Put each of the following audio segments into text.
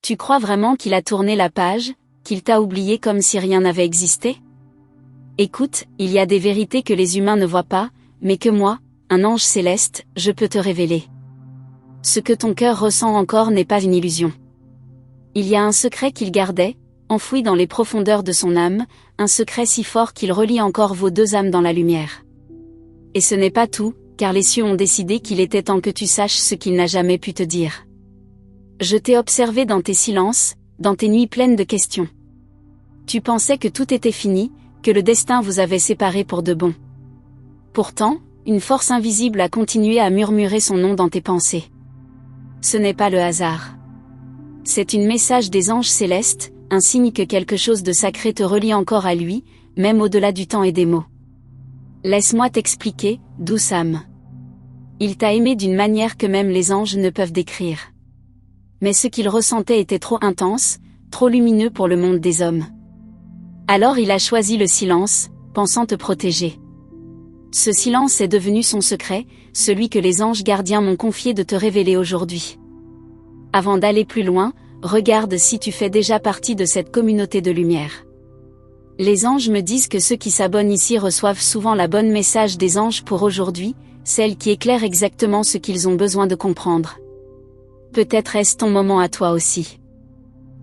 Tu crois vraiment qu'il a tourné la page, qu'il t'a oublié comme si rien n'avait existé? Écoute, il y a des vérités que les humains ne voient pas, mais que moi, un ange céleste, je peux te révéler. Ce que ton cœur ressent encore n'est pas une illusion. Il y a un secret qu'il gardait, enfoui dans les profondeurs de son âme, un secret si fort qu'il relie encore vos deux âmes dans la lumière. Et ce n'est pas tout, car les cieux ont décidé qu'il était temps que tu saches ce qu'il n'a jamais pu te dire. Je t'ai observé dans tes silences, dans tes nuits pleines de questions. Tu pensais que tout était fini, que le destin vous avait séparés pour de bon. Pourtant, une force invisible a continué à murmurer son nom dans tes pensées. Ce n'est pas le hasard. C'est un message des anges célestes, un signe que quelque chose de sacré te relie encore à lui, même au-delà du temps et des mots. Laisse-moi t'expliquer, douce âme. Il t'a aimé d'une manière que même les anges ne peuvent décrire. Mais ce qu'il ressentait était trop intense, trop lumineux pour le monde des hommes. Alors il a choisi le silence, pensant te protéger. Ce silence est devenu son secret, celui que les anges gardiens m'ont confié de te révéler aujourd'hui. Avant d'aller plus loin, regarde si tu fais déjà partie de cette communauté de lumière. Les anges me disent que ceux qui s'abonnent ici reçoivent souvent la bonne message des anges pour aujourd'hui, celle qui éclaire exactement ce qu'ils ont besoin de comprendre. Peut-être est-ce ton moment à toi aussi.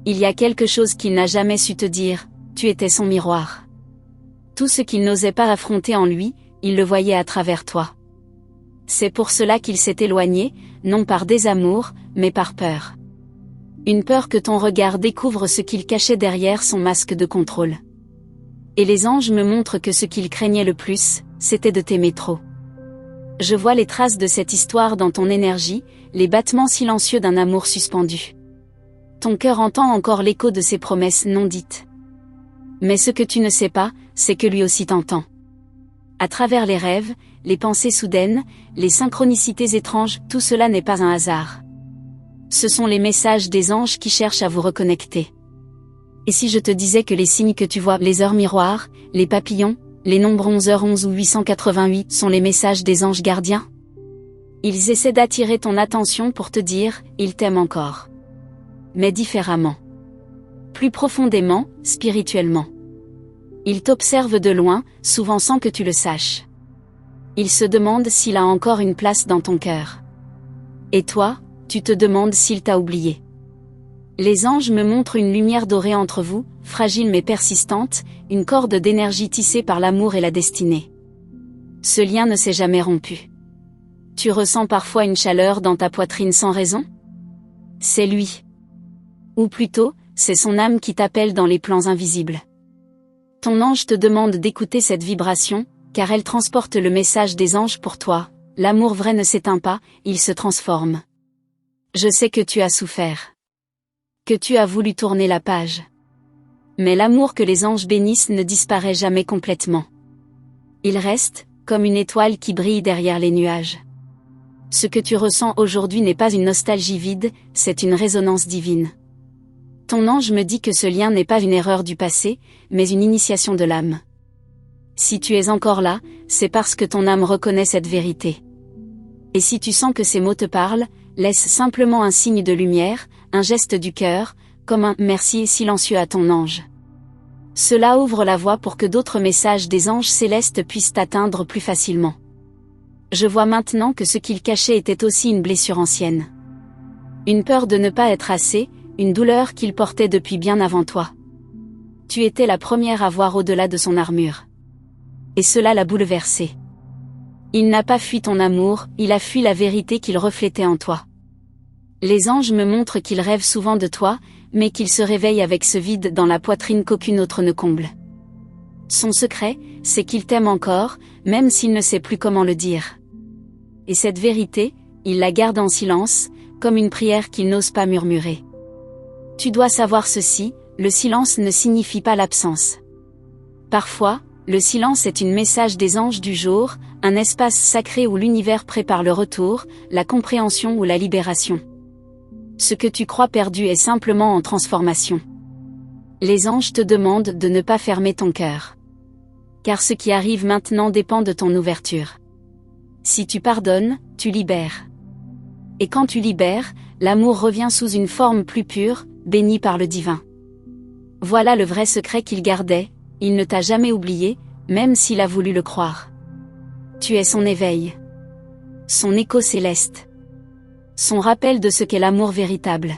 Il y a quelque chose qu'il n'a jamais su te dire, tu étais son miroir. Tout ce qu'il n'osait pas affronter en lui, il le voyait à travers toi. C'est pour cela qu'il s'est éloigné, non par désamour, mais par peur. Une peur que ton regard découvre ce qu'il cachait derrière son masque de contrôle. Et les anges me montrent que ce qu'il craignait le plus, c'était de t'aimer trop. Je vois les traces de cette histoire dans ton énergie, les battements silencieux d'un amour suspendu. Ton cœur entend encore l'écho de ses promesses non dites. Mais ce que tu ne sais pas, c'est que lui aussi t'entend. À travers les rêves, les pensées soudaines, les synchronicités étranges, tout cela n'est pas un hasard. Ce sont les messages des anges qui cherchent à vous reconnecter. Et si je te disais que les signes que tu vois, les heures miroirs, les papillons, les nombres 11h11 ou 888 sont les messages des anges gardiens? Ils essaient d'attirer ton attention pour te dire, ils t'aiment encore. Mais différemment. Plus profondément, spirituellement. Ils t'observent de loin, souvent sans que tu le saches. Ils se demandent s'il a encore une place dans ton cœur. Et toi, tu te demandes s'il t'a oublié. Les anges me montrent une lumière dorée entre vous, fragile mais persistante, une corde d'énergie tissée par l'amour et la destinée. Ce lien ne s'est jamais rompu. Tu ressens parfois une chaleur dans ta poitrine sans raison? C'est lui. Ou plutôt, c'est son âme qui t'appelle dans les plans invisibles. Ton ange te demande d'écouter cette vibration, car elle transporte le message des anges pour toi. L'amour vrai ne s'éteint pas, il se transforme. Je sais que tu as souffert. Que tu as voulu tourner la page. Mais l'amour que les anges bénissent ne disparaît jamais complètement. Il reste, comme une étoile qui brille derrière les nuages. Ce que tu ressens aujourd'hui n'est pas une nostalgie vide, c'est une résonance divine. Ton ange me dit que ce lien n'est pas une erreur du passé, mais une initiation de l'âme. Si tu es encore là, c'est parce que ton âme reconnaît cette vérité. Et si tu sens que ces mots te parlent, laisse simplement un signe de lumière, un geste du cœur, comme un « merci » silencieux à ton ange. Cela ouvre la voie pour que d'autres messages des anges célestes puissent t'atteindre plus facilement. Je vois maintenant que ce qu'il cachait était aussi une blessure ancienne. Une peur de ne pas être assez, une douleur qu'il portait depuis bien avant toi. Tu étais la première à voir au-delà de son armure. Et cela l'a bouleversé. Il n'a pas fui ton amour, il a fui la vérité qu'il reflétait en toi. Les anges me montrent qu'ils rêvent souvent de toi, mais qu'ils se réveillent avec ce vide dans la poitrine qu'aucune autre ne comble. Son secret, c'est qu'il t'aime encore, même s'il ne sait plus comment le dire. Et cette vérité, il la garde en silence, comme une prière qu'il n'ose pas murmurer. Tu dois savoir ceci, le silence ne signifie pas l'absence. Parfois, le silence est un message des anges du jour, un espace sacré où l'univers prépare le retour, la compréhension ou la libération. Ce que tu crois perdu est simplement en transformation. Les anges te demandent de ne pas fermer ton cœur. Car ce qui arrive maintenant dépend de ton ouverture. Si tu pardonnes, tu libères. Et quand tu libères, l'amour revient sous une forme plus pure, béni par le divin. Voilà le vrai secret qu'il gardait, il ne t'a jamais oublié, même s'il a voulu le croire. Tu es son éveil. Son écho céleste. Son rappel de ce qu'est l'amour véritable.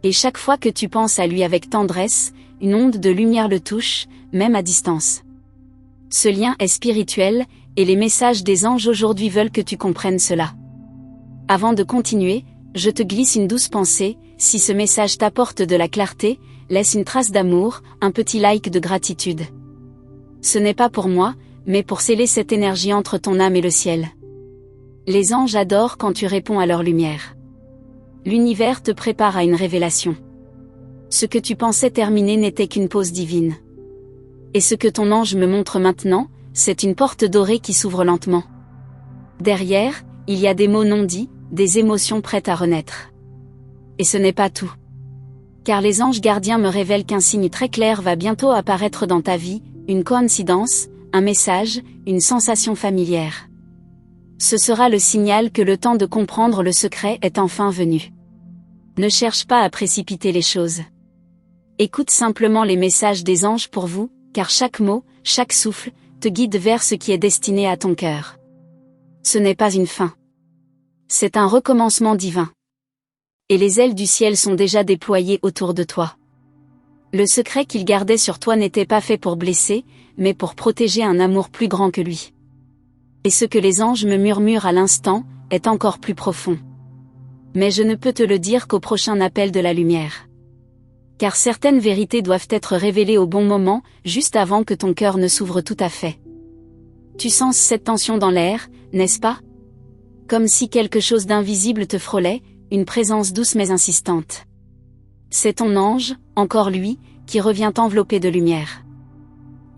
Et chaque fois que tu penses à lui avec tendresse, une onde de lumière le touche, même à distance. Ce lien est spirituel, et les messages des anges aujourd'hui veulent que tu comprennes cela. Avant de continuer, je te glisse une douce pensée, si ce message t'apporte de la clarté, laisse une trace d'amour, un petit like de gratitude. Ce n'est pas pour moi, mais pour sceller cette énergie entre ton âme et le ciel. Les anges adorent quand tu réponds à leur lumière. L'univers te prépare à une révélation. Ce que tu pensais terminer n'était qu'une pause divine. Et ce que ton ange me montre maintenant, c'est une porte dorée qui s'ouvre lentement. Derrière, il y a des mots non dits, des émotions prêtes à renaître. Et ce n'est pas tout. Car les anges gardiens me révèlent qu'un signe très clair va bientôt apparaître dans ta vie, une coïncidence, un message, une sensation familière. Ce sera le signal que le temps de comprendre le secret est enfin venu. Ne cherche pas à précipiter les choses. Écoute simplement les messages des anges pour vous, car chaque mot, chaque souffle, te guide vers ce qui est destiné à ton cœur. Ce n'est pas une fin. C'est un recommencement divin. Et les ailes du ciel sont déjà déployées autour de toi. Le secret qu'il gardait sur toi n'était pas fait pour blesser, mais pour protéger un amour plus grand que lui. Et ce que les anges me murmurent à l'instant, est encore plus profond. Mais je ne peux te le dire qu'au prochain appel de la lumière. Car certaines vérités doivent être révélées au bon moment, juste avant que ton cœur ne s'ouvre tout à fait. Tu sens cette tension dans l'air, n'est-ce pas? Comme si quelque chose d'invisible te frôlait, une présence douce mais insistante. C'est ton ange, encore lui, qui revient enveloppé de lumière.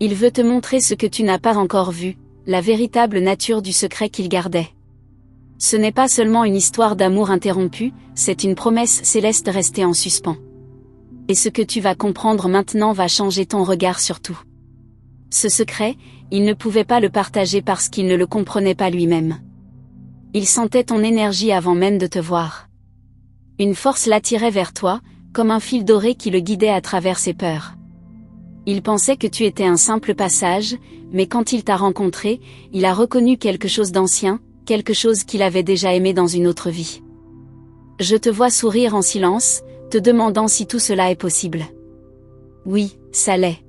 Il veut te montrer ce que tu n'as pas encore vu, la véritable nature du secret qu'il gardait. Ce n'est pas seulement une histoire d'amour interrompue, c'est une promesse céleste restée en suspens. Et ce que tu vas comprendre maintenant va changer ton regard sur tout. Ce secret, il ne pouvait pas le partager parce qu'il ne le comprenait pas lui-même. Il sentait ton énergie avant même de te voir. Une force l'attirait vers toi, comme un fil doré qui le guidait à travers ses peurs. Il pensait que tu étais un simple passage, mais quand il t'a rencontré, il a reconnu quelque chose d'ancien, quelque chose qu'il avait déjà aimé dans une autre vie. Je te vois sourire en silence, te demandant si tout cela est possible. Oui, ça l'est.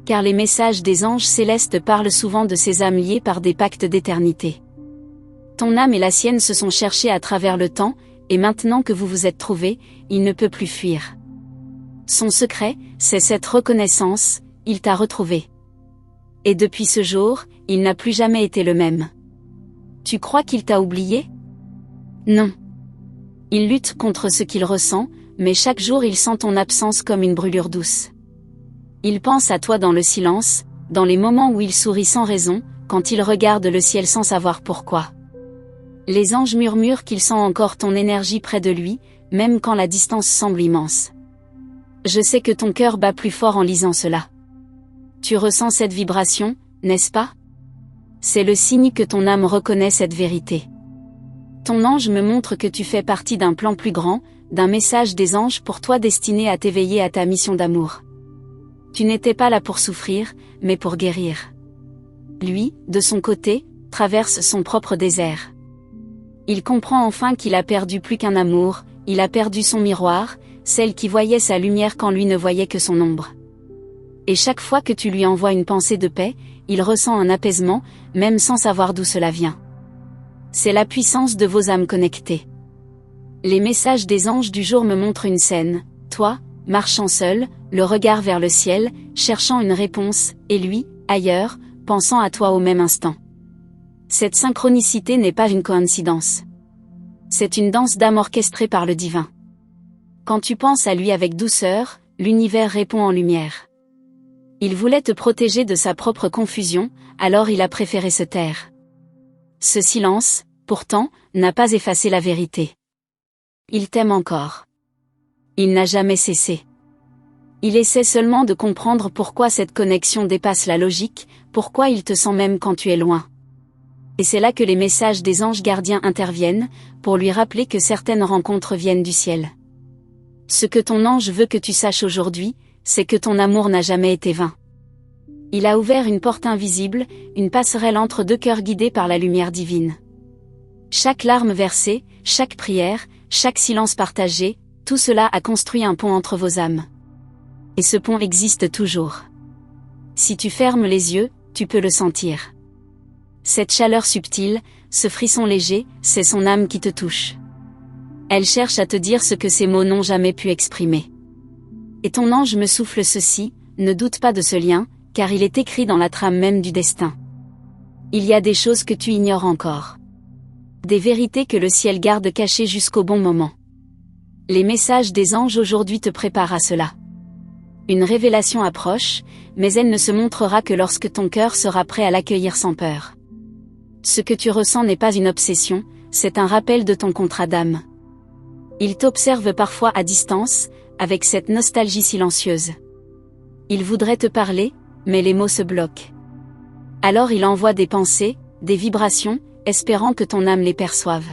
Car les messages des anges célestes parlent souvent de ces âmes liées par des pactes d'éternité. Ton âme et la sienne se sont cherchées à travers le temps, et maintenant que vous vous êtes trouvés, il ne peut plus fuir. Son secret, c'est cette reconnaissance, il t'a retrouvé. Et depuis ce jour, il n'a plus jamais été le même. Tu crois qu'il t'a oublié? Non. Il lutte contre ce qu'il ressent, mais chaque jour il sent ton absence comme une brûlure douce. Il pense à toi dans le silence, dans les moments où il sourit sans raison, quand il regarde le ciel sans savoir pourquoi. Les anges murmurent qu'il sent encore ton énergie près de lui, même quand la distance semble immense. Je sais que ton cœur bat plus fort en lisant cela. Tu ressens cette vibration, n'est-ce pas? C'est le signe que ton âme reconnaît cette vérité. Ton ange me montre que tu fais partie d'un plan plus grand, d'un message des anges pour toi destiné à t'éveiller à ta mission d'amour. Tu n'étais pas là pour souffrir, mais pour guérir. Lui, de son côté, traverse son propre désert. Il comprend enfin qu'il a perdu plus qu'un amour, il a perdu son miroir, celle qui voyait sa lumière quand lui ne voyait que son ombre. Et chaque fois que tu lui envoies une pensée de paix, il ressent un apaisement, même sans savoir d'où cela vient. C'est la puissance de vos âmes connectées. Les messages des anges du jour me montrent une scène, toi, marchant seul, le regard vers le ciel, cherchant une réponse, et lui, ailleurs, pensant à toi au même instant. Cette synchronicité n'est pas une coïncidence. C'est une danse d'âme orchestrée par le divin. Quand tu penses à lui avec douceur, l'univers répond en lumière. Il voulait te protéger de sa propre confusion, alors il a préféré se taire. Ce silence, pourtant, n'a pas effacé la vérité. Il t'aime encore. Il n'a jamais cessé. Il essaie seulement de comprendre pourquoi cette connexion dépasse la logique, pourquoi il te sent même quand tu es loin. Et c'est là que les messages des anges gardiens interviennent, pour lui rappeler que certaines rencontres viennent du ciel. Ce que ton ange veut que tu saches aujourd'hui, c'est que ton amour n'a jamais été vain. Il a ouvert une porte invisible, une passerelle entre deux cœurs guidés par la lumière divine. Chaque larme versée, chaque prière, chaque silence partagé, tout cela a construit un pont entre vos âmes. Et ce pont existe toujours. Si tu fermes les yeux, tu peux le sentir. Cette chaleur subtile, ce frisson léger, c'est son âme qui te touche. Elle cherche à te dire ce que ses mots n'ont jamais pu exprimer. Et ton ange me souffle ceci, ne doute pas de ce lien, car il est écrit dans la trame même du destin. Il y a des choses que tu ignores encore. Des vérités que le ciel garde cachées jusqu'au bon moment. Les messages des anges aujourd'hui te préparent à cela. Une révélation approche, mais elle ne se montrera que lorsque ton cœur sera prêt à l'accueillir sans peur. Ce que tu ressens n'est pas une obsession, c'est un rappel de ton contrat d'âme. Il t'observe parfois à distance, avec cette nostalgie silencieuse. Il voudrait te parler, mais les mots se bloquent. Alors il envoie des pensées, des vibrations, espérant que ton âme les perçoive.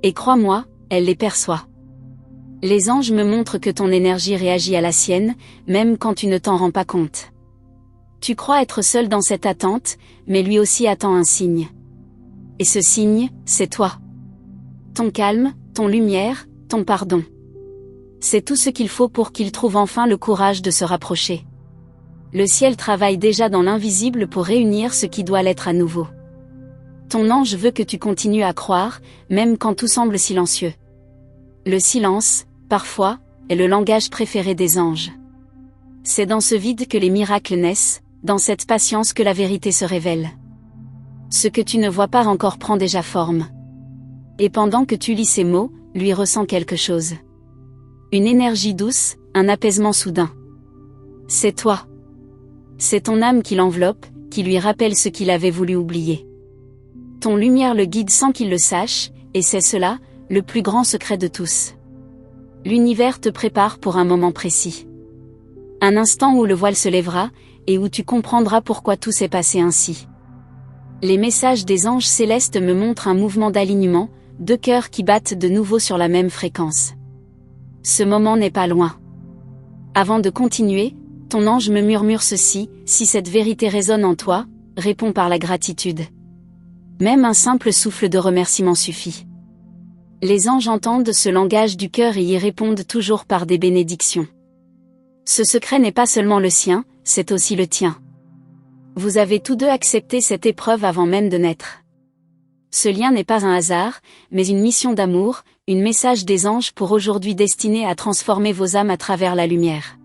Et crois-moi, elle les perçoit. Les anges me montrent que ton énergie réagit à la sienne, même quand tu ne t'en rends pas compte. Tu crois être seul dans cette attente, mais lui aussi attend un signe. Et ce signe, c'est toi. Ton calme, ton lumière, ton pardon. C'est tout ce qu'il faut pour qu'il trouve enfin le courage de se rapprocher. Le ciel travaille déjà dans l'invisible pour réunir ce qui doit l'être à nouveau. Ton ange veut que tu continues à croire, même quand tout semble silencieux. Le silence, parfois, est le langage préféré des anges. C'est dans ce vide que les miracles naissent, dans cette patience que la vérité se révèle. Ce que tu ne vois pas encore prend déjà forme. Et pendant que tu lis ces mots, lui ressent quelque chose. Une énergie douce, un apaisement soudain. C'est toi. C'est ton âme qui l'enveloppe, qui lui rappelle ce qu'il avait voulu oublier. Ton lumière le guide sans qu'il le sache, et c'est cela, le plus grand secret de tous. L'univers te prépare pour un moment précis. Un instant où le voile se lèvera, et où tu comprendras pourquoi tout s'est passé ainsi. Les messages des anges célestes me montrent un mouvement d'alignement, deux cœurs qui battent de nouveau sur la même fréquence. Ce moment n'est pas loin. Avant de continuer, ton ange me murmure ceci, si cette vérité résonne en toi, réponds par la gratitude. Même un simple souffle de remerciement suffit. Les anges entendent ce langage du cœur et y répondent toujours par des bénédictions. Ce secret n'est pas seulement le sien, c'est aussi le tien. Vous avez tous deux accepté cette épreuve avant même de naître. Ce lien n'est pas un hasard, mais une mission d'amour, un message des anges pour aujourd'hui destiné à transformer vos âmes à travers la lumière.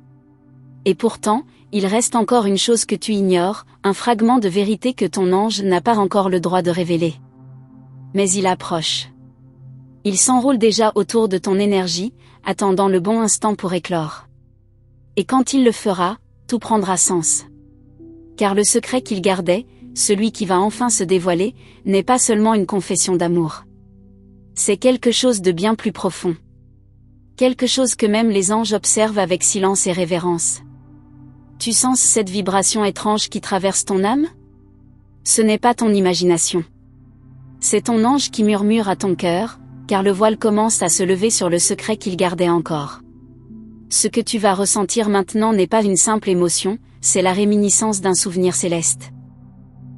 Et pourtant, il reste encore une chose que tu ignores, un fragment de vérité que ton ange n'a pas encore le droit de révéler. Mais il approche. Il s'enroule déjà autour de ton énergie, attendant le bon instant pour éclore. Et quand il le fera, tout prendra sens. Car le secret qu'il gardait, celui qui va enfin se dévoiler, n'est pas seulement une confession d'amour. C'est quelque chose de bien plus profond. Quelque chose que même les anges observent avec silence et révérence. Tu sens cette vibration étrange qui traverse ton âme? Ce n'est pas ton imagination. C'est ton ange qui murmure à ton cœur, car le voile commence à se lever sur le secret qu'il gardait encore. Ce que tu vas ressentir maintenant n'est pas une simple émotion, c'est la réminiscence d'un souvenir céleste.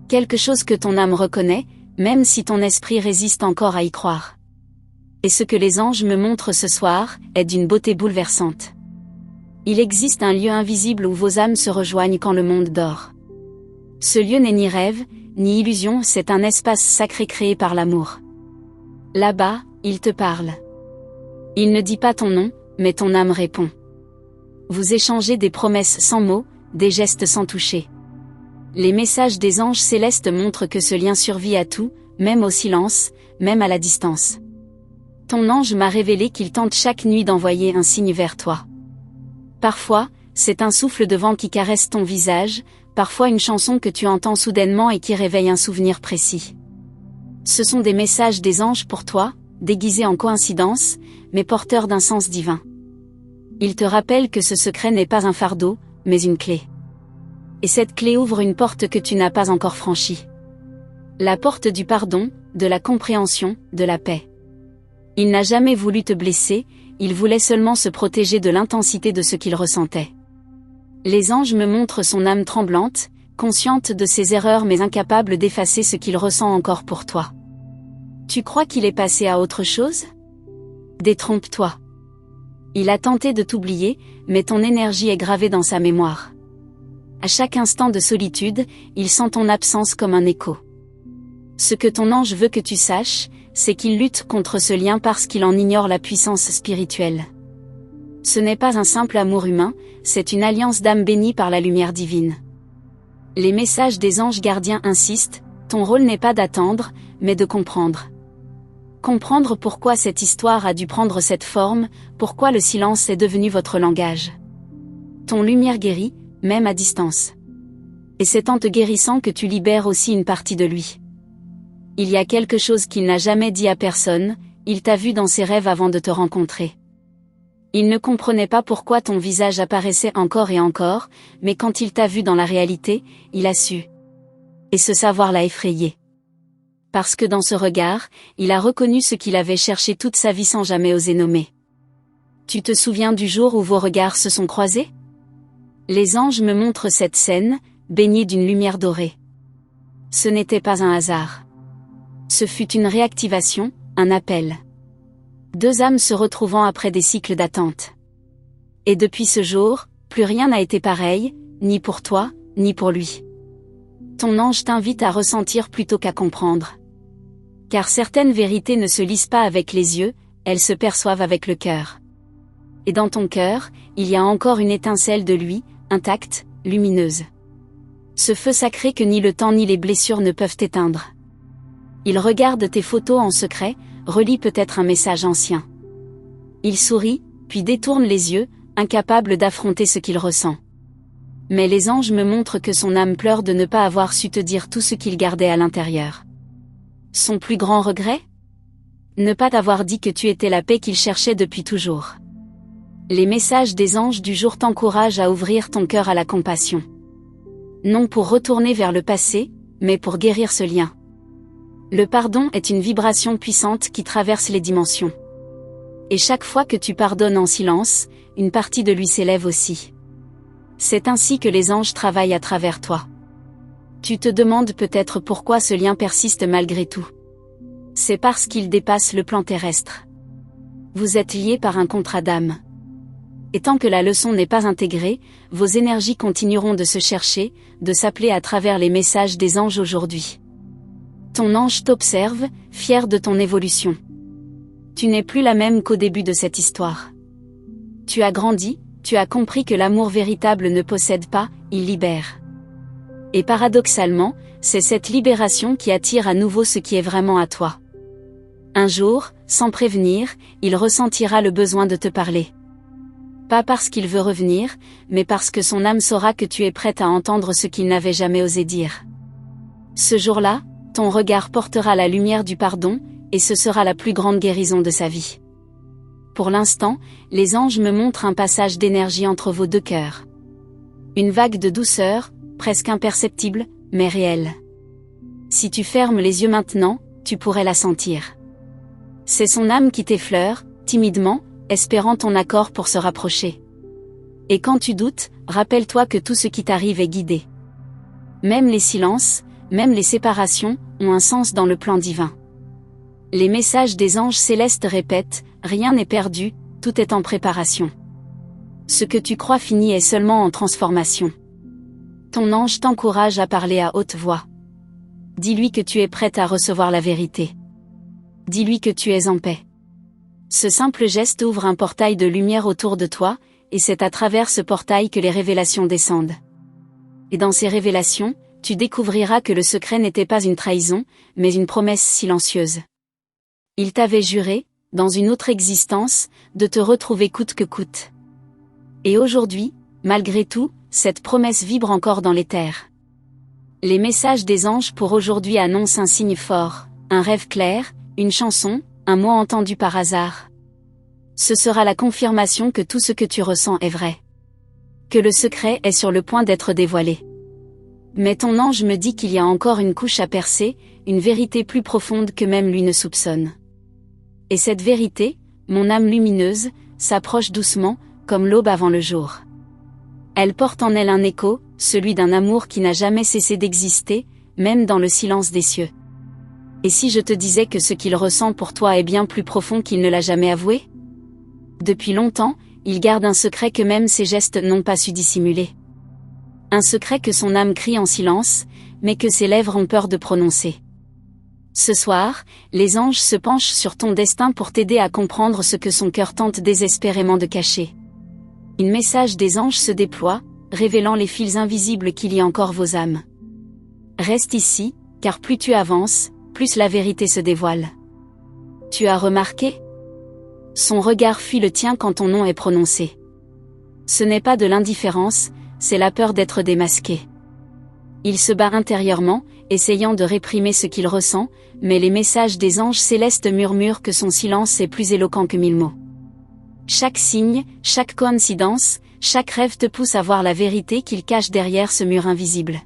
Quelque chose que ton âme reconnaît, même si ton esprit résiste encore à y croire. Et ce que les anges me montrent ce soir, est d'une beauté bouleversante. Il existe un lieu invisible où vos âmes se rejoignent quand le monde dort. Ce lieu n'est ni rêve, ni illusion, c'est un espace sacré créé par l'amour. Là-bas, il te parle. Il ne dit pas ton nom, mais ton âme répond. Vous échangez des promesses sans mots, des gestes sans toucher. Les messages des anges célestes montrent que ce lien survit à tout, même au silence, même à la distance. Ton ange m'a révélé qu'il tente chaque nuit d'envoyer un signe vers toi. Parfois, c'est un souffle de vent qui caresse ton visage, parfois une chanson que tu entends soudainement et qui réveille un souvenir précis. Ce sont des messages des anges pour toi, déguisés en coïncidence, mais porteurs d'un sens divin. Ils te rappellent que ce secret n'est pas un fardeau, mais une clé. Et cette clé ouvre une porte que tu n'as pas encore franchie. La porte du pardon, de la compréhension, de la paix. Il n'a jamais voulu te blesser, il voulait seulement se protéger de l'intensité de ce qu'il ressentait. Les anges me montrent son âme tremblante, consciente de ses erreurs mais incapable d'effacer ce qu'il ressent encore pour toi. Tu crois qu'il est passé à autre chose? Détrompe-toi. Il a tenté de t'oublier, mais ton énergie est gravée dans sa mémoire. À chaque instant de solitude, il sent ton absence comme un écho. Ce que ton ange veut que tu saches, c'est qu'il lutte contre ce lien parce qu'il en ignore la puissance spirituelle. Ce n'est pas un simple amour humain, c'est une alliance d'âme bénie par la lumière divine. Les messages des anges gardiens insistent, ton rôle n'est pas d'attendre, mais de comprendre. Comprendre pourquoi cette histoire a dû prendre cette forme, pourquoi le silence est devenu votre langage. Ton lumière guérit, même à distance. Et c'est en te guérissant que tu libères aussi une partie de lui. Il y a quelque chose qu'il n'a jamais dit à personne, il t'a vu dans ses rêves avant de te rencontrer. Il ne comprenait pas pourquoi ton visage apparaissait encore et encore, mais quand il t'a vu dans la réalité, il a su. Et ce savoir l'a effrayé. Parce que dans ce regard, il a reconnu ce qu'il avait cherché toute sa vie sans jamais oser nommer. Tu te souviens du jour où vos regards se sont croisés? Les anges me montrent cette scène, baignée d'une lumière dorée. Ce n'était pas un hasard. Ce fut une réactivation, un appel. Deux âmes se retrouvant après des cycles d'attente. Et depuis ce jour, plus rien n'a été pareil, ni pour toi, ni pour lui. Ton ange t'invite à ressentir plutôt qu'à comprendre. Car certaines vérités ne se lisent pas avec les yeux, elles se perçoivent avec le cœur. Et dans ton cœur, il y a encore une étincelle de lui, intacte, lumineuse. Ce feu sacré que ni le temps ni les blessures ne peuvent éteindre. Il regarde tes photos en secret, relit peut-être un message ancien. Il sourit, puis détourne les yeux, incapable d'affronter ce qu'il ressent. Mais les anges me montrent que son âme pleure de ne pas avoir su te dire tout ce qu'il gardait à l'intérieur. Son plus grand regret? Ne pas t'avoir dit que tu étais la paix qu'il cherchait depuis toujours. Les messages des anges du jour t'encouragent à ouvrir ton cœur à la compassion. Non pour retourner vers le passé, mais pour guérir ce lien. Le pardon est une vibration puissante qui traverse les dimensions. Et chaque fois que tu pardonnes en silence, une partie de lui s'élève aussi. C'est ainsi que les anges travaillent à travers toi. Tu te demandes peut-être pourquoi ce lien persiste malgré tout. C'est parce qu'il dépasse le plan terrestre. Vous êtes liés par un contrat d'âme. Et tant que la leçon n'est pas intégrée, vos énergies continueront de se chercher, de s'appeler à travers les messages des anges aujourd'hui. Ton ange t'observe, fier de ton évolution. Tu n'es plus la même qu'au début de cette histoire. Tu as grandi, tu as compris que l'amour véritable ne possède pas, il libère. Et paradoxalement, c'est cette libération qui attire à nouveau ce qui est vraiment à toi. Un jour, sans prévenir, il ressentira le besoin de te parler. Pas parce qu'il veut revenir, mais parce que son âme saura que tu es prête à entendre ce qu'il n'avait jamais osé dire. Ce jour-là, ton regard portera la lumière du pardon, et ce sera la plus grande guérison de sa vie. Pour l'instant, les anges me montrent un passage d'énergie entre vos deux cœurs. Une vague de douceur, presque imperceptible, mais réelle. Si tu fermes les yeux maintenant, tu pourrais la sentir. C'est son âme qui t'effleure, timidement, espérant ton accord pour se rapprocher. Et quand tu doutes, rappelle-toi que tout ce qui t'arrive est guidé. Même les silences, même les séparations, ont un sens dans le plan divin. Les messages des anges célestes répètent, rien n'est perdu, tout est en préparation. Ce que tu crois fini est seulement en transformation. Ton ange t'encourage à parler à haute voix. Dis-lui que tu es prête à recevoir la vérité. Dis-lui que tu es en paix. Ce simple geste ouvre un portail de lumière autour de toi, et c'est à travers ce portail que les révélations descendent. Et dans ces révélations, tu découvriras que le secret n'était pas une trahison, mais une promesse silencieuse. Il t'avait juré, dans une autre existence, de te retrouver coûte que coûte. Et aujourd'hui, malgré tout, cette promesse vibre encore dans l'éther. Les messages des anges pour aujourd'hui annoncent un signe fort, un rêve clair, une chanson, un mot entendu par hasard. Ce sera la confirmation que tout ce que tu ressens est vrai. Que le secret est sur le point d'être dévoilé. Mais ton ange me dit qu'il y a encore une couche à percer, une vérité plus profonde que même lui ne soupçonne. Et cette vérité, mon âme lumineuse, s'approche doucement, comme l'aube avant le jour. Elle porte en elle un écho, celui d'un amour qui n'a jamais cessé d'exister, même dans le silence des cieux. Et si je te disais que ce qu'il ressent pour toi est bien plus profond qu'il ne l'a jamais avoué? Depuis longtemps, il garde un secret que même ses gestes n'ont pas su dissimuler. Un secret que son âme crie en silence, mais que ses lèvres ont peur de prononcer. Ce soir, les anges se penchent sur ton destin pour t'aider à comprendre ce que son cœur tente désespérément de cacher. Un message des anges se déploie, révélant les fils invisibles qui lient encore vos âmes. Reste ici, car plus tu avances, plus la vérité se dévoile. Tu as remarqué? Son regard fuit le tien quand ton nom est prononcé. Ce n'est pas de l'indifférence, c'est la peur d'être démasqué. Il se bat intérieurement, essayant de réprimer ce qu'il ressent, mais les messages des anges célestes murmurent que son silence est plus éloquent que 1000 mots. Chaque signe, chaque coïncidence, chaque rêve te pousse à voir la vérité qu'il cache derrière ce mur invisible.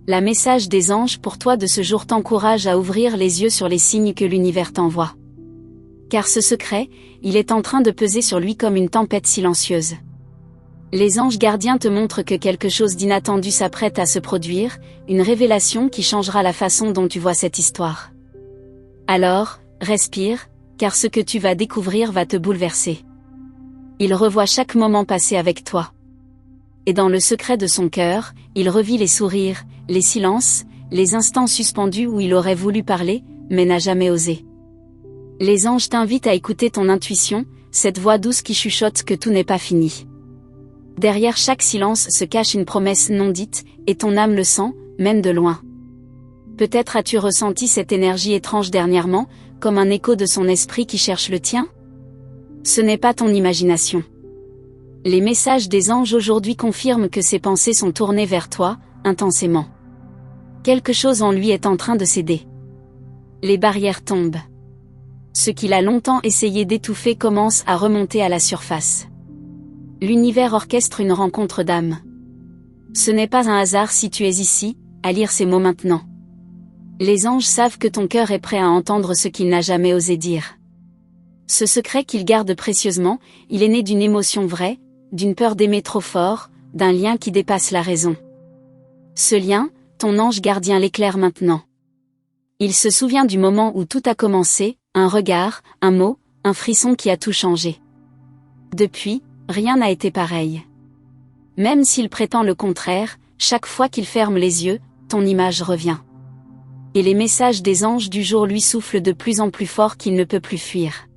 La message des anges pour toi de ce jour t'encourage à ouvrir les yeux sur les signes que l'univers t'envoie. Car ce secret, il est en train de peser sur lui comme une tempête silencieuse. Les anges gardiens te montrent que quelque chose d'inattendu s'apprête à se produire, une révélation qui changera la façon dont tu vois cette histoire. Alors, respire, car ce que tu vas découvrir va te bouleverser. Il revoit chaque moment passé avec toi. Et dans le secret de son cœur, il revit les sourires, les silences, les instants suspendus où il aurait voulu parler, mais n'a jamais osé. Les anges t'invitent à écouter ton intuition, cette voix douce qui chuchote que tout n'est pas fini. Derrière chaque silence se cache une promesse non dite, et ton âme le sent, même de loin. Peut-être as-tu ressenti cette énergie étrange dernièrement, comme un écho de son esprit qui cherche le tien? Ce n'est pas ton imagination. Les messages des anges aujourd'hui confirment que ses pensées sont tournées vers toi, intensément. Quelque chose en lui est en train de céder. Les barrières tombent. Ce qu'il a longtemps essayé d'étouffer commence à remonter à la surface. L'univers orchestre une rencontre d'âmes. Ce n'est pas un hasard si tu es ici, à lire ces mots maintenant. Les anges savent que ton cœur est prêt à entendre ce qu'il n'a jamais osé dire. Ce secret qu'il garde précieusement, il est né d'une émotion vraie, d'une peur d'aimer trop fort, d'un lien qui dépasse la raison. Ce lien, ton ange gardien l'éclaire maintenant. Il se souvient du moment où tout a commencé, un regard, un mot, un frisson qui a tout changé. Depuis, rien n'a été pareil. Même s'il prétend le contraire, chaque fois qu'il ferme les yeux, ton image revient. Et les messages des anges du jour lui soufflent de plus en plus fort qu'il ne peut plus fuir.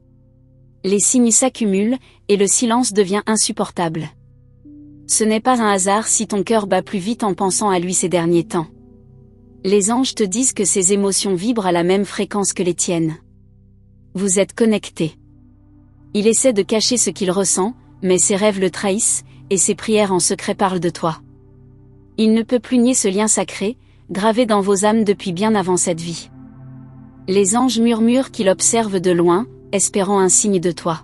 Les signes s'accumulent, et le silence devient insupportable. Ce n'est pas un hasard si ton cœur bat plus vite en pensant à lui ces derniers temps. Les anges te disent que ses émotions vibrent à la même fréquence que les tiennes. Vous êtes connectés. Il essaie de cacher ce qu'il ressent, mais ses rêves le trahissent, et ses prières en secret parlent de toi. Il ne peut plus nier ce lien sacré, gravé dans vos âmes depuis bien avant cette vie. Les anges murmurent qu'il observe de loin, espérant un signe de toi.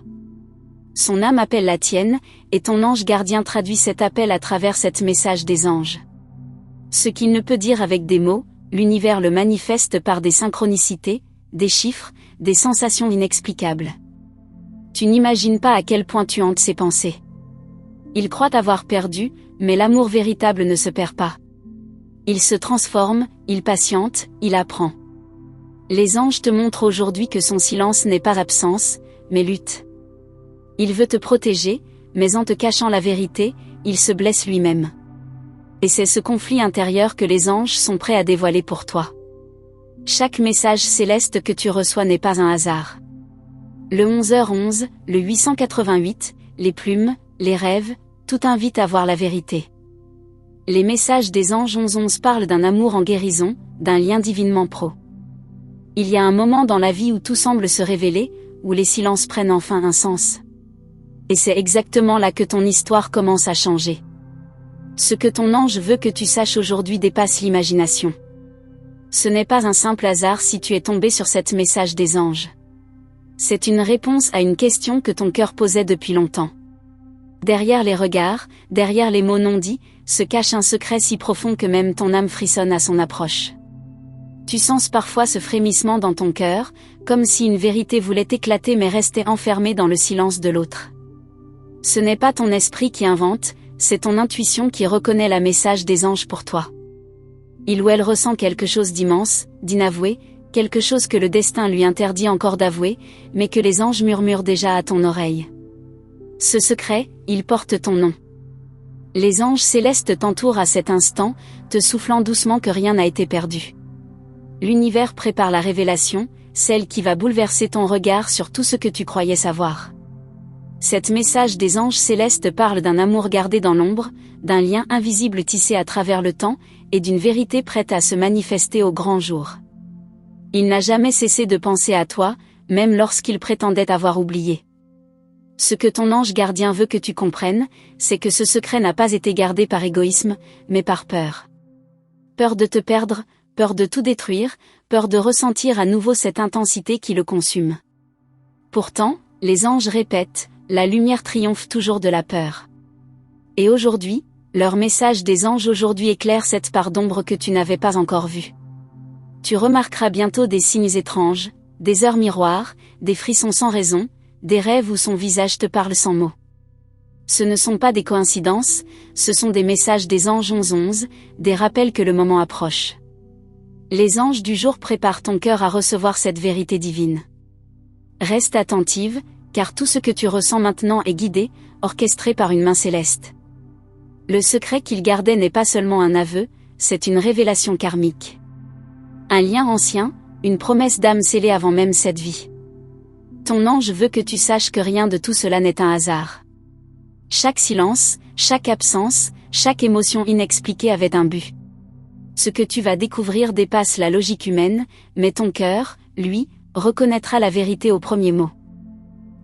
Son âme appelle la tienne, et ton ange gardien traduit cet appel à travers cet message des anges. Ce qu'il ne peut dire avec des mots, l'univers le manifeste par des synchronicités, des chiffres, des sensations inexplicables. Tu n'imagines pas à quel point tu hantes ses pensées. Il croit avoir perdu, mais l'amour véritable ne se perd pas. Il se transforme, il patiente, il apprend. Les anges te montrent aujourd'hui que son silence n'est pas absence, mais lutte. Il veut te protéger, mais en te cachant la vérité, il se blesse lui-même. Et c'est ce conflit intérieur que les anges sont prêts à dévoiler pour toi. Chaque message céleste que tu reçois n'est pas un hasard. Le 11h11, le 888, les plumes, les rêves, tout invite à voir la vérité. Les messages des anges 1111 parlent d'un amour en guérison, d'un lien divinement pro. Il y a un moment dans la vie où tout semble se révéler, où les silences prennent enfin un sens. Et c'est exactement là que ton histoire commence à changer. Ce que ton ange veut que tu saches aujourd'hui dépasse l'imagination. Ce n'est pas un simple hasard si tu es tombé sur cet message des anges. C'est une réponse à une question que ton cœur posait depuis longtemps. Derrière les regards, derrière les mots non dits, se cache un secret si profond que même ton âme frissonne à son approche. Tu sens parfois ce frémissement dans ton cœur, comme si une vérité voulait éclater mais restait enfermée dans le silence de l'autre. Ce n'est pas ton esprit qui invente, c'est ton intuition qui reconnaît le message des anges pour toi. Il ou elle ressent quelque chose d'immense, d'inavoué, quelque chose que le destin lui interdit encore d'avouer, mais que les anges murmurent déjà à ton oreille. Ce secret, il porte ton nom. Les anges célestes t'entourent à cet instant, te soufflant doucement que rien n'a été perdu. L'univers prépare la révélation, celle qui va bouleverser ton regard sur tout ce que tu croyais savoir. Cet message des anges célestes parle d'un amour gardé dans l'ombre, d'un lien invisible tissé à travers le temps, et d'une vérité prête à se manifester au grand jour. Il n'a jamais cessé de penser à toi, même lorsqu'il prétendait t'avoir oublié. Ce que ton ange gardien veut que tu comprennes, c'est que ce secret n'a pas été gardé par égoïsme, mais par peur. Peur de te perdre, peur de tout détruire, peur de ressentir à nouveau cette intensité qui le consume. Pourtant, les anges répètent, la lumière triomphe toujours de la peur. Et aujourd'hui, leur message des anges aujourd'hui éclaire cette part d'ombre que tu n'avais pas encore vue. Tu remarqueras bientôt des signes étranges, des heures miroirs, des frissons sans raison, des rêves où son visage te parle sans mots. Ce ne sont pas des coïncidences, ce sont des messages des anges 11-11, des rappels que le moment approche. Les anges du jour préparent ton cœur à recevoir cette vérité divine. Reste attentive, car tout ce que tu ressens maintenant est guidé, orchestré par une main céleste. Le secret qu'il gardait n'est pas seulement un aveu, c'est une révélation karmique. Un lien ancien, une promesse d'âme scellée avant même cette vie. Ton ange veut que tu saches que rien de tout cela n'est un hasard. Chaque silence, chaque absence, chaque émotion inexpliquée avait un but. Ce que tu vas découvrir dépasse la logique humaine, mais ton cœur, lui, reconnaîtra la vérité au premier mot.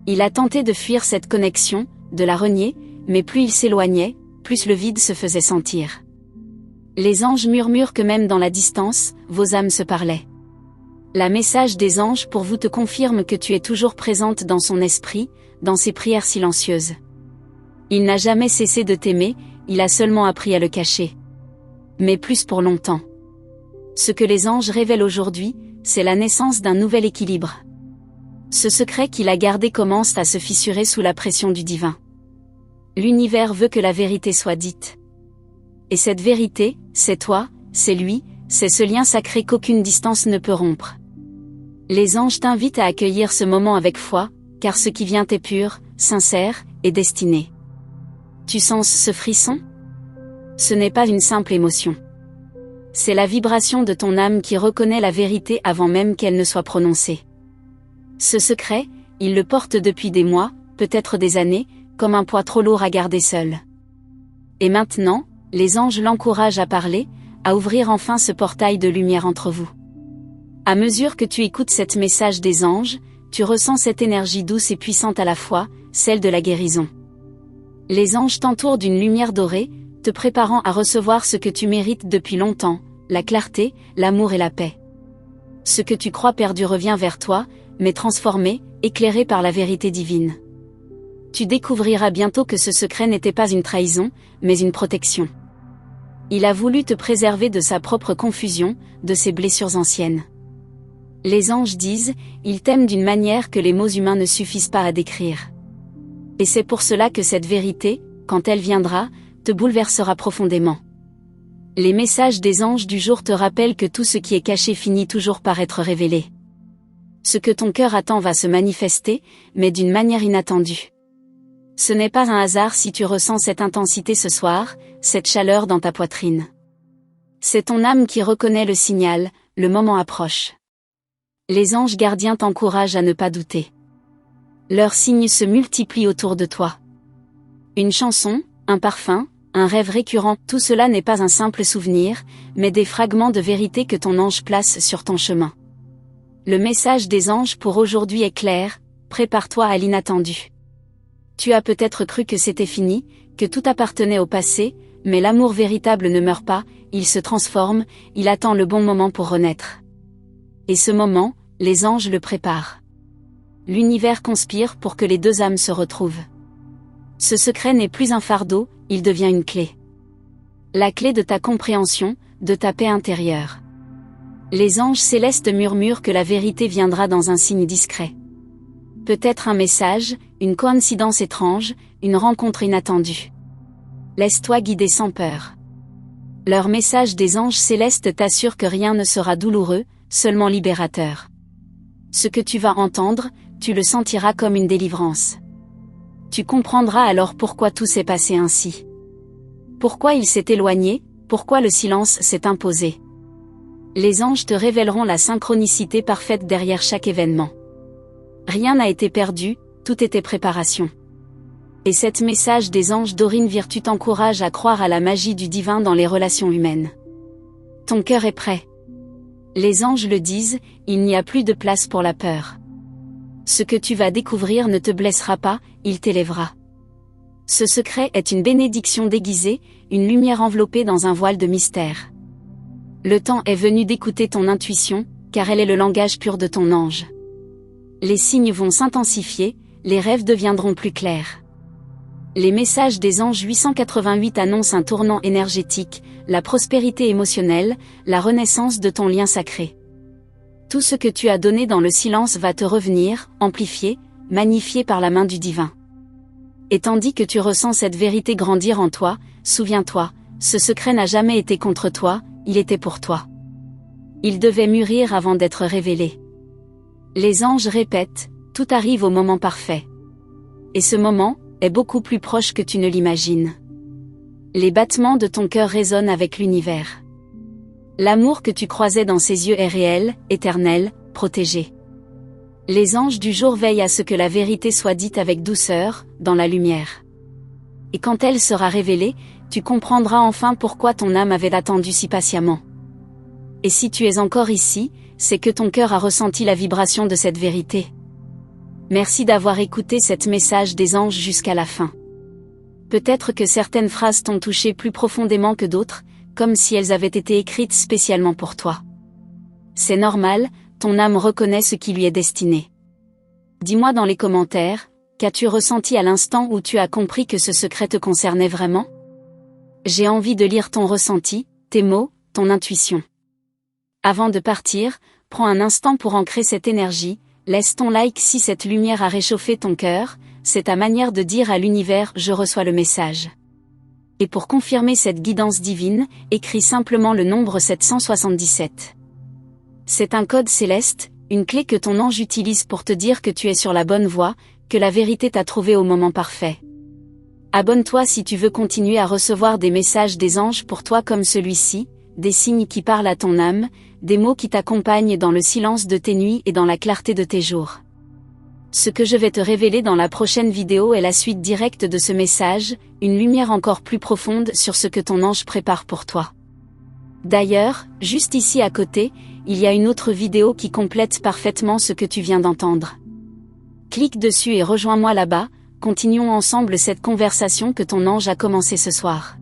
Il a tenté de fuir cette connexion, de la renier, mais plus il s'éloignait, plus le vide se faisait sentir. Les anges murmurent que même dans la distance, vos âmes se parlaient. Le message des anges pour vous te confirme que tu es toujours présente dans son esprit, dans ses prières silencieuses. Il n'a jamais cessé de t'aimer, il a seulement appris à le cacher. Mais plus pour longtemps. Ce que les anges révèlent aujourd'hui, c'est la naissance d'un nouvel équilibre. Ce secret qu'il a gardé commence à se fissurer sous la pression du divin. L'univers veut que la vérité soit dite. Et cette vérité, c'est toi, c'est lui, c'est ce lien sacré qu'aucune distance ne peut rompre. Les anges t'invitent à accueillir ce moment avec foi, car ce qui vient est pur, sincère, et destiné. Tu sens ce frisson? Ce n'est pas une simple émotion. C'est la vibration de ton âme qui reconnaît la vérité avant même qu'elle ne soit prononcée. Ce secret, il le porte depuis des mois, peut-être des années, comme un poids trop lourd à garder seul. Et maintenant, les anges l'encouragent à parler, à ouvrir enfin ce portail de lumière entre vous. À mesure que tu écoutes cet message des anges, tu ressens cette énergie douce et puissante à la fois, celle de la guérison. Les anges t'entourent d'une lumière dorée, te préparant à recevoir ce que tu mérites depuis longtemps, la clarté, l'amour et la paix. Ce que tu crois perdu revient vers toi, mais transformé, éclairé par la vérité divine. Tu découvriras bientôt que ce secret n'était pas une trahison, mais une protection. Il a voulu te préserver de sa propre confusion, de ses blessures anciennes. Les anges disent, ils t'aiment d'une manière que les mots humains ne suffisent pas à décrire. Et c'est pour cela que cette vérité, quand elle viendra, te bouleversera profondément. Les messages des anges du jour te rappellent que tout ce qui est caché finit toujours par être révélé. Ce que ton cœur attend va se manifester, mais d'une manière inattendue. Ce n'est pas un hasard si tu ressens cette intensité ce soir, cette chaleur dans ta poitrine. C'est ton âme qui reconnaît le signal, le moment approche. Les anges gardiens t'encouragent à ne pas douter. Leurs signes se multiplient autour de toi. Une chanson, un parfum, un rêve récurrent, tout cela n'est pas un simple souvenir, mais des fragments de vérité que ton ange place sur ton chemin. Le message des anges pour aujourd'hui est clair, prépare-toi à l'inattendu. Tu as peut-être cru que c'était fini, que tout appartenait au passé, mais l'amour véritable ne meurt pas, il se transforme, il attend le bon moment pour renaître. Et ce moment, les anges le préparent. L'univers conspire pour que les deux âmes se retrouvent. Ce secret n'est plus un fardeau, il devient une clé. La clé de ta compréhension, de ta paix intérieure. Les anges célestes murmurent que la vérité viendra dans un signe discret. Peut-être un message, une coïncidence étrange, une rencontre inattendue. Laisse-toi guider sans peur. Leur message des anges célestes t'assure que rien ne sera douloureux, seulement libérateur. Ce que tu vas entendre, tu le sentiras comme une délivrance. Tu comprendras alors pourquoi tout s'est passé ainsi. Pourquoi il s'est éloigné, pourquoi le silence s'est imposé. Les anges te révéleront la synchronicité parfaite derrière chaque événement. Rien n'a été perdu, tout était préparation. Et cet message des anges d'Aurine Virtue t'encourage à croire à la magie du divin dans les relations humaines. Ton cœur est prêt. Les anges le disent, il n'y a plus de place pour la peur. Ce que tu vas découvrir ne te blessera pas, il t'élèvera. Ce secret est une bénédiction déguisée, une lumière enveloppée dans un voile de mystère. Le temps est venu d'écouter ton intuition, car elle est le langage pur de ton ange. Les signes vont s'intensifier, les rêves deviendront plus clairs. Les messages des anges 888 annoncent un tournant énergétique, la prospérité émotionnelle, la renaissance de ton lien sacré. Tout ce que tu as donné dans le silence va te revenir, amplifié, magnifié par la main du divin. Et tandis que tu ressens cette vérité grandir en toi, souviens-toi, ce secret n'a jamais été contre toi, il était pour toi. Il devait mûrir avant d'être révélé. Les anges répètent, tout arrive au moment parfait. Et ce moment est beaucoup plus proche que tu ne l'imagines. Les battements de ton cœur résonnent avec l'univers. L'amour que tu croisais dans ses yeux est réel, éternel, protégé. Les anges du jour veillent à ce que la vérité soit dite avec douceur, dans la lumière. Et quand elle sera révélée, tu comprendras enfin pourquoi ton âme avait attendu si patiemment. Et si tu es encore ici, c'est que ton cœur a ressenti la vibration de cette vérité. Merci d'avoir écouté cet message des anges jusqu'à la fin. Peut-être que certaines phrases t'ont touché plus profondément que d'autres, comme si elles avaient été écrites spécialement pour toi. C'est normal, ton âme reconnaît ce qui lui est destiné. Dis-moi dans les commentaires, qu'as-tu ressenti à l'instant où tu as compris que ce secret te concernait vraiment? J'ai envie de lire ton ressenti, tes mots, ton intuition. Avant de partir, prends un instant pour ancrer cette énergie, laisse ton like si cette lumière a réchauffé ton cœur, c'est ta manière de dire à l'univers « je reçois le message ». Et pour confirmer cette guidance divine, écris simplement le nombre 777. C'est un code céleste, une clé que ton ange utilise pour te dire que tu es sur la bonne voie, que la vérité t'a trouvé au moment parfait. Abonne-toi si tu veux continuer à recevoir des messages des anges pour toi comme celui-ci, des signes qui parlent à ton âme, des mots qui t'accompagnent dans le silence de tes nuits et dans la clarté de tes jours. Ce que je vais te révéler dans la prochaine vidéo est la suite directe de ce message, une lumière encore plus profonde sur ce que ton ange prépare pour toi. D'ailleurs, juste ici à côté, il y a une autre vidéo qui complète parfaitement ce que tu viens d'entendre. Clique dessus et rejoins-moi là-bas, continuons ensemble cette conversation que ton ange a commencé ce soir.